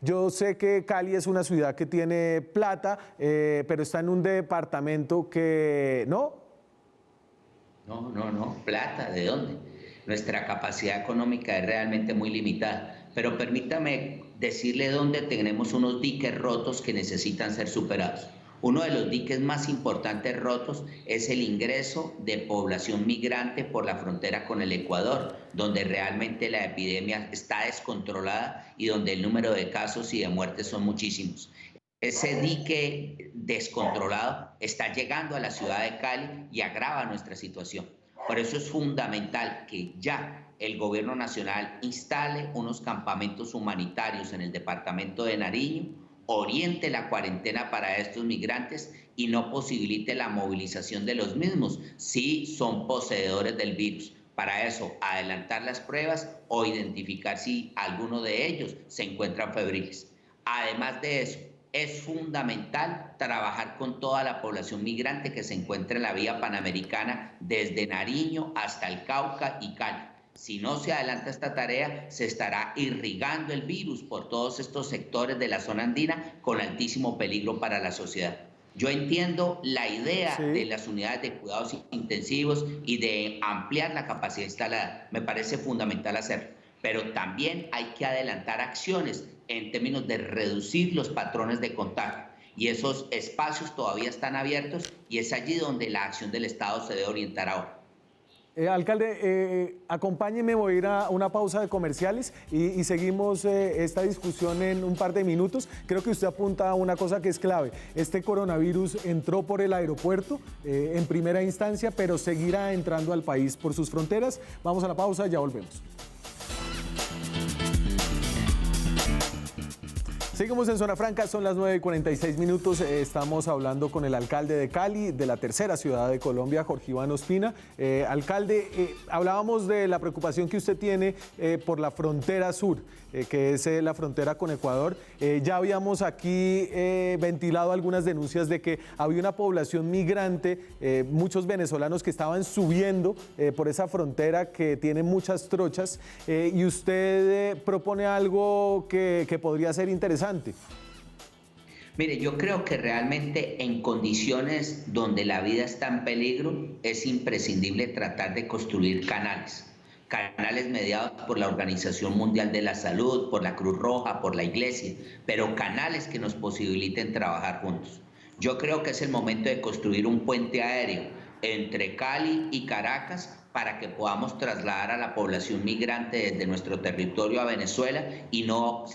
Yo sé que Cali es una ciudad que tiene plata, pero está en un departamento que, ¿no? No, plata, ¿de dónde? Nuestra capacidad económica es realmente muy limitada, pero permítame decirle dónde tenemos unos diques rotos que necesitan ser superados. Uno de los diques más importantes rotos es el ingreso de población migrante por la frontera con el Ecuador, donde realmente la epidemia está descontrolada y donde el número de casos y de muertes son muchísimos. Ese dique descontrolado está llegando a la ciudad de Cali y agrava nuestra situación. Por eso es fundamental que ya el gobierno nacional instale unos campamentos humanitarios en el departamento de Nariño, oriente la cuarentena para estos migrantes y no posibilite la movilización de los mismos si son poseedores del virus. Para eso, adelantar las pruebas o identificar si alguno de ellos se encuentran febriles. Además de eso, es fundamental trabajar con toda la población migrante que se encuentra en la vía panamericana desde Nariño hasta el Cauca y Cali. Si no se adelanta esta tarea, se estará irrigando el virus por todos estos sectores de la zona andina con altísimo peligro para la sociedad. Yo entiendo la idea de las unidades de cuidados intensivos y de ampliar la capacidad instalada. Me parece fundamental hacerlo, pero también hay que adelantar acciones en términos de reducir los patrones de contagio. Y esos espacios todavía están abiertos y es allí donde la acción del Estado se debe orientar ahora. Alcalde, acompáñeme, voy a ir a una pausa de comerciales y seguimos esta discusión en un par de minutos. Creo que usted apunta a una cosa que es clave. Este coronavirus entró por el aeropuerto en primera instancia, pero seguirá entrando al país por sus fronteras. Vamos a la pausa, ya volvemos. Seguimos en Zona Franca, son las 9:46. Estamos hablando con el alcalde de Cali, de la tercera ciudad de Colombia, Jorge Iván Ospina. Alcalde, hablábamos de la preocupación que usted tiene por la frontera sur, que es la frontera con Ecuador. Ya habíamos aquí ventilado algunas denuncias de que había una población migrante, muchos venezolanos que estaban subiendo por esa frontera que tiene muchas trochas, y usted propone algo que podría ser interesante. Mire, yo creo que realmente en condiciones donde la vida está en peligro es imprescindible tratar de construir canales mediados por la Organización Mundial de la Salud, por la Cruz Roja, por la Iglesia, pero canales que nos posibiliten trabajar juntos. Yo creo que es el momento de construir un puente aéreo entre Cali y Caracas para que podamos trasladar a la población migrante desde nuestro territorio a Venezuela y no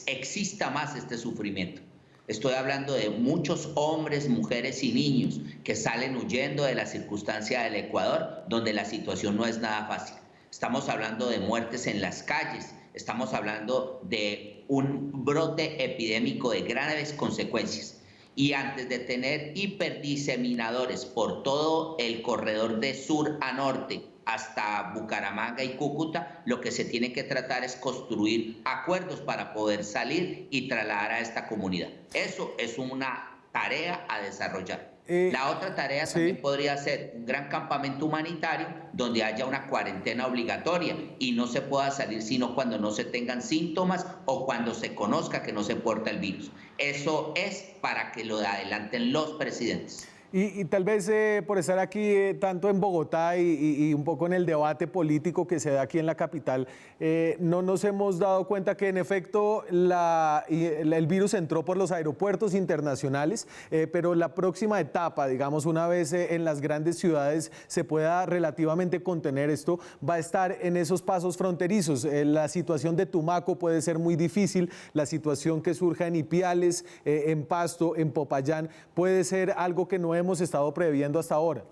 exista más este sufrimiento. Estoy hablando de muchos hombres, mujeres y niños que salen huyendo de la circunstancia del Ecuador, donde la situación no es nada fácil. Estamos hablando de muertes en las calles, estamos hablando de un brote epidémico de graves consecuencias. Y antes de tener hiperdiseminadores por todo el corredor de sur a norte hasta Bucaramanga y Cúcuta, lo que se tiene que tratar es construir acuerdos para poder salir y trasladar a esta comunidad. Eso es una tarea a desarrollar. La otra tarea también podría ser un gran campamento humanitario donde haya una cuarentena obligatoria y no se pueda salir sino cuando no se tengan síntomas o cuando se conozca que no se porta el virus. Eso es para que lo adelanten los presidentes. Y tal vez por estar aquí tanto en Bogotá y un poco en el debate político que se da aquí en la capital, no nos hemos dado cuenta que en efecto el virus entró por los aeropuertos internacionales, pero la próxima etapa, digamos, una vez en las grandes ciudades se pueda relativamente contener esto, va a estar en esos pasos fronterizos. La situación de Tumaco puede ser muy difícil, la situación que surja en Ipiales, en Pasto, en Popayán, puede ser algo que no hemos estado previendo hasta ahora.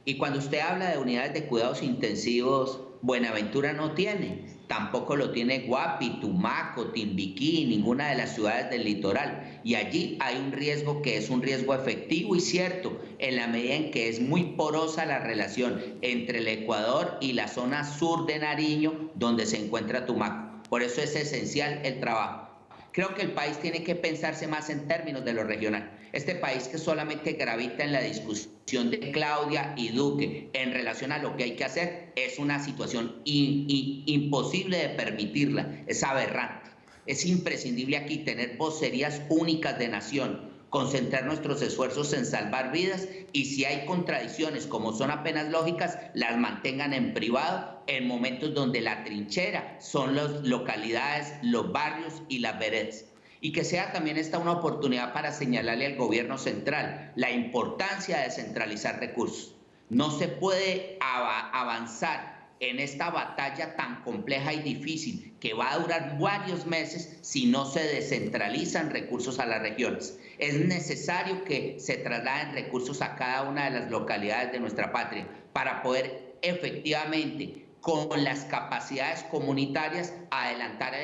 Y cuando usted habla de unidades de cuidados intensivos, Buenaventura no tiene, tampoco lo tiene Guapi, Tumaco, Timbiquí, ninguna de las ciudades del litoral. Y allí hay un riesgo que es un riesgo efectivo y cierto, en la medida en que es muy porosa la relación entre el Ecuador y la zona sur de Nariño, donde se encuentra Tumaco. Por eso es esencial el trabajo. Creo que el país tiene que pensarse más en términos de lo regional. Este país que solamente gravita en la discusión de Claudia y Duque en relación a lo que hay que hacer es una situación imposible de permitirla, es aberrante. Es imprescindible aquí tener vocerías únicas de nación, concentrar nuestros esfuerzos en salvar vidas y si hay contradicciones como son apenas lógicas, las mantengan en privado en momentos donde la trinchera son las localidades, los barrios y las veredas. Y que sea también esta una oportunidad para señalarle al gobierno central la importancia de centralizar recursos. No se puede avanzar en esta batalla tan compleja y difícil que va a durar varios meses si no se descentralizan recursos a las regiones. Es necesario que se trasladen recursos a cada una de las localidades de nuestra patria para poder efectivamente, con las capacidades comunitarias, adelantar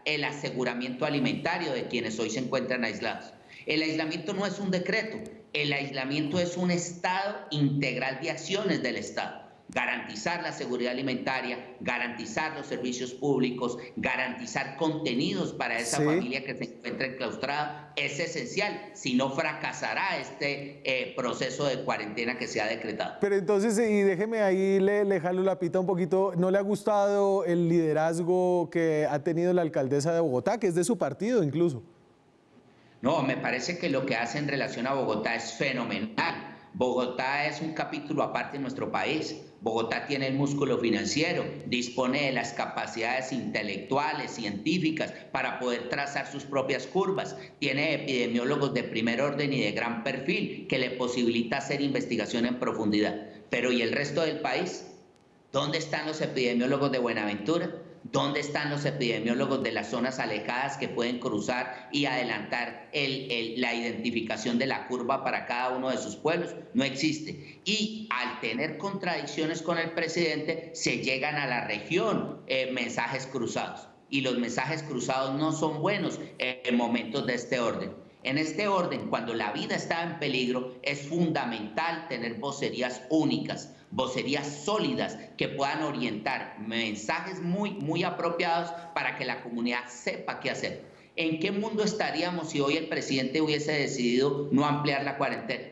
el aseguramiento alimentario de quienes hoy se encuentran aislados. El aislamiento no es un decreto, el aislamiento es un estado integral de acciones del Estado. Garantizar la seguridad alimentaria, garantizar los servicios públicos, garantizar contenidos para esa familia que se encuentra enclaustrada es esencial, si no fracasará este proceso de cuarentena que se ha decretado. Pero entonces, y déjeme ahí, le jalo la pita un poquito, ¿no le ha gustado el liderazgo que ha tenido la alcaldesa de Bogotá, que es de su partido incluso? No, me parece que lo que hace en relación a Bogotá es fenomenal. Bogotá es un capítulo aparte de nuestro país. Bogotá tiene el músculo financiero, dispone de las capacidades intelectuales, científicas, para poder trazar sus propias curvas. Tiene epidemiólogos de primer orden y de gran perfil que le posibilita hacer investigación en profundidad. Pero ¿y el resto del país? ¿Dónde están los epidemiólogos de Buenaventura? ¿Dónde están los epidemiólogos de las zonas alejadas que pueden cruzar y adelantar la identificación de la curva para cada uno de sus pueblos? No existe. Y al tener contradicciones con el presidente, se llegan a la región mensajes cruzados. y los mensajes cruzados no son buenos en momentos de este orden. En este orden, cuando la vida está en peligro, es fundamental tener vocerías únicas, vocerías sólidas que puedan orientar mensajes muy apropiados para que la comunidad sepa qué hacer. ¿En qué mundo estaríamos si hoy el presidente hubiese decidido no ampliar la cuarentena?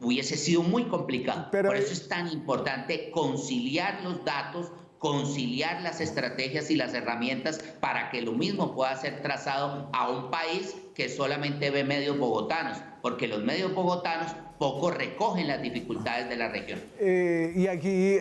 Hubiese sido muy complicado. Por eso es tan importante conciliar los datos, conciliar las estrategias y las herramientas para que lo mismo pueda ser trazado a un país que solamente ve medios bogotanos, porque los medios bogotanos poco recogen las dificultades de la región. Y aquí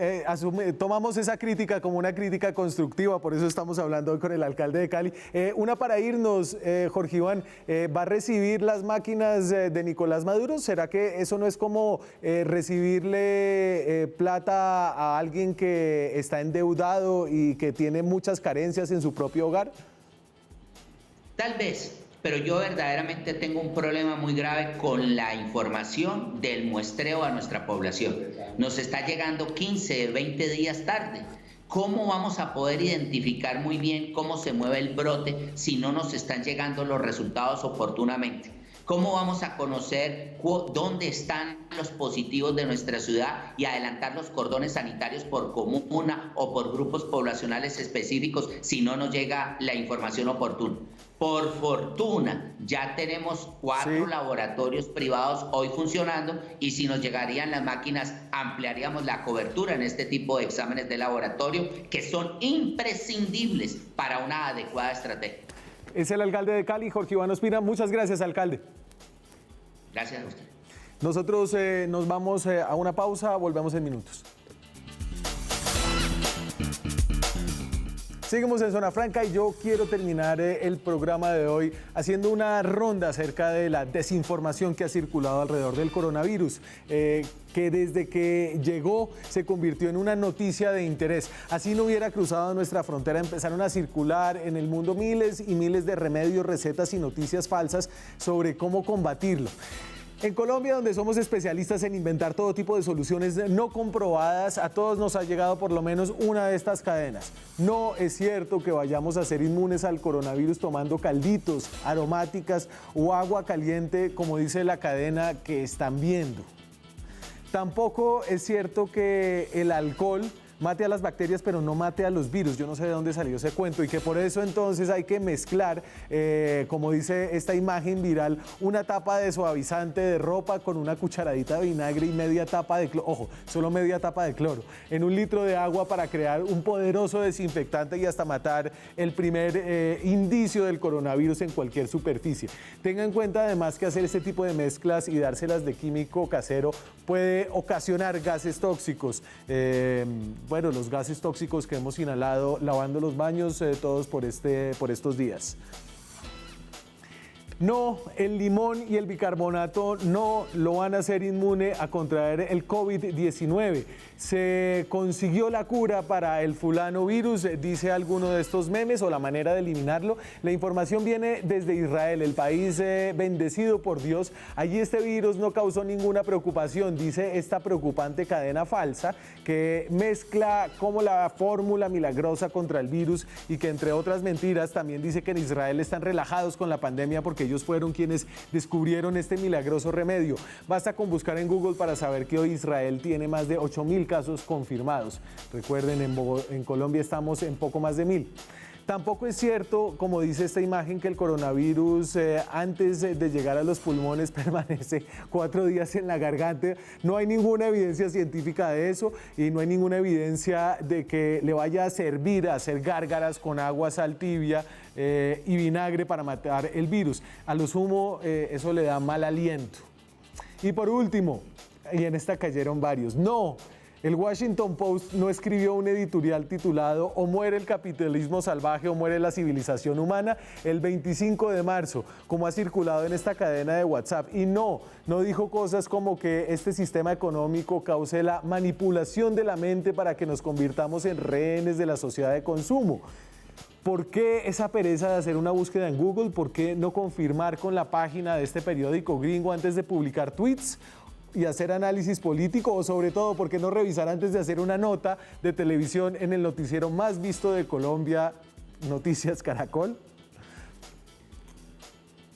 tomamos esa crítica como una crítica constructiva, por eso estamos hablando hoy con el alcalde de Cali. Una para irnos, Jorge Iván, ¿va a recibir las máquinas de Nicolás Maduro? ¿Será que eso no es como recibirle plata a alguien que está endeudado y que tiene muchas carencias en su propio hogar? Tal vez. Pero yo verdaderamente tengo un problema muy grave con la información del muestreo a nuestra población. Nos está llegando 15, 20 días tarde. ¿Cómo vamos a poder identificar muy bien cómo se mueve el brote si no nos están llegando los resultados oportunamente? ¿Cómo vamos a conocer dónde están los positivos de nuestra ciudad y adelantar los cordones sanitarios por comuna o por grupos poblacionales específicos si no nos llega la información oportuna? Por fortuna, ya tenemos 4 laboratorios privados hoy funcionando y si nos llegarían las máquinas, ampliaríamos la cobertura en este tipo de exámenes de laboratorio que son imprescindibles para una adecuada estrategia. Es el alcalde de Cali, Jorge Iván Ospina. Muchas gracias, alcalde. Gracias a usted. Nosotros nos vamos a una pausa, volvemos en minutos. Seguimos en Zona Franca y yo quiero terminar el programa de hoy haciendo una ronda acerca de la desinformación que ha circulado alrededor del coronavirus, que desde que llegó se convirtió en una noticia de interés. Así no hubiera cruzado nuestra frontera, empezaron a circular en el mundo miles y miles de remedios, recetas y noticias falsas sobre cómo combatirlo. En Colombia, donde somos especialistas en inventar todo tipo de soluciones no comprobadas, a todos nos ha llegado por lo menos una de estas cadenas. No es cierto que vayamos a ser inmunes al coronavirus tomando calditos, aromáticas o agua caliente, como dice la cadena que están viendo. Tampoco es cierto que el alcohol mate a las bacterias, pero no mate a los virus. Yo no sé de dónde salió ese cuento y que por eso entonces hay que mezclar, como dice esta imagen viral, una tapa de suavizante de ropa con una cucharadita de vinagre y media tapa de cloro, ojo, solo media tapa de cloro, en 1 litro de agua para crear un poderoso desinfectante y hasta matar el primer indicio del coronavirus en cualquier superficie. Tenga en cuenta además que hacer este tipo de mezclas y dárselas de químico casero puede ocasionar gases tóxicos. Bueno, los gases tóxicos que hemos inhalado lavando los baños todos por estos días. No, el limón y el bicarbonato no lo van a hacer inmune a contraer el COVID-19. Se consiguió la cura para el fulano virus, dice alguno de estos memes, o la manera de eliminarlo. La información viene desde Israel, el país bendecido por Dios. Allí este virus no causó ninguna preocupación, dice esta preocupante cadena falsa que mezcla como la fórmula milagrosa contra el virus y que, entre otras mentiras, también dice que en Israel están relajados con la pandemia porque ellos fueron quienes descubrieron este milagroso remedio. Basta con buscar en Google para saber que hoy Israel tiene más de 8.000 casos confirmados. Recuerden, en Colombia estamos en poco más de 1.000. Tampoco es cierto, como dice esta imagen, que el coronavirus antes de llegar a los pulmones permanece 4 días en la garganta. No hay ninguna evidencia científica de eso y no hay ninguna evidencia de que le vaya a servir a hacer gárgaras con agua, sal tibia y vinagre para matar el virus. A lo sumo, eso le da mal aliento. Y por último, y en esta cayeron varios, no. El Washington Post no escribió un editorial titulado "O muere el capitalismo salvaje o muere la civilización humana" el 25 de marzo, como ha circulado en esta cadena de WhatsApp. Y no dijo cosas como que este sistema económico cause la manipulación de la mente para que nos convirtamos en rehenes de la sociedad de consumo. ¿Por qué esa pereza de hacer una búsqueda en Google? ¿Por qué no confirmar con la página de este periódico gringo antes de publicar tweets y hacer análisis político? O sobre todo, ¿por qué no revisar antes de hacer una nota de televisión en el noticiero más visto de Colombia Noticias Caracol.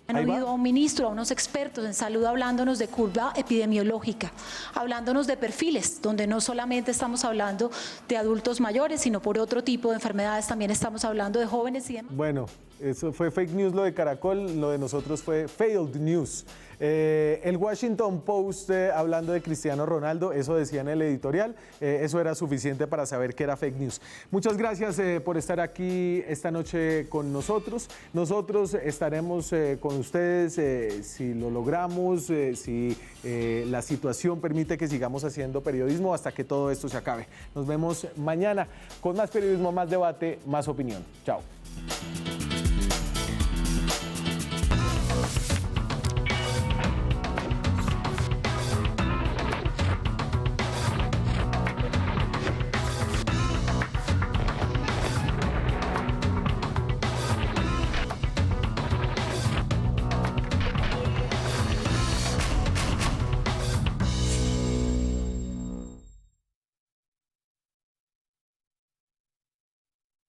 Han oído a un ministro, a unos expertos en salud hablándonos de curva epidemiológica, hablándonos de perfiles, donde no solamente estamos hablando de adultos mayores, sino por otro tipo de enfermedades también estamos hablando de jóvenes y demás. Bueno, eso fue fake news lo de Caracol, lo de nosotros fue failed news. El Washington Post hablando de Cristiano Ronaldo, eso decía en el editorial, eso era suficiente para saber que era fake news. Muchas gracias por estar aquí esta noche con nosotros. Nosotros estaremos con ustedes si lo logramos, si la situación permite que sigamos haciendo periodismo hasta que todo esto se acabe. Nos vemos mañana con más periodismo, más debate, más opinión. Chao.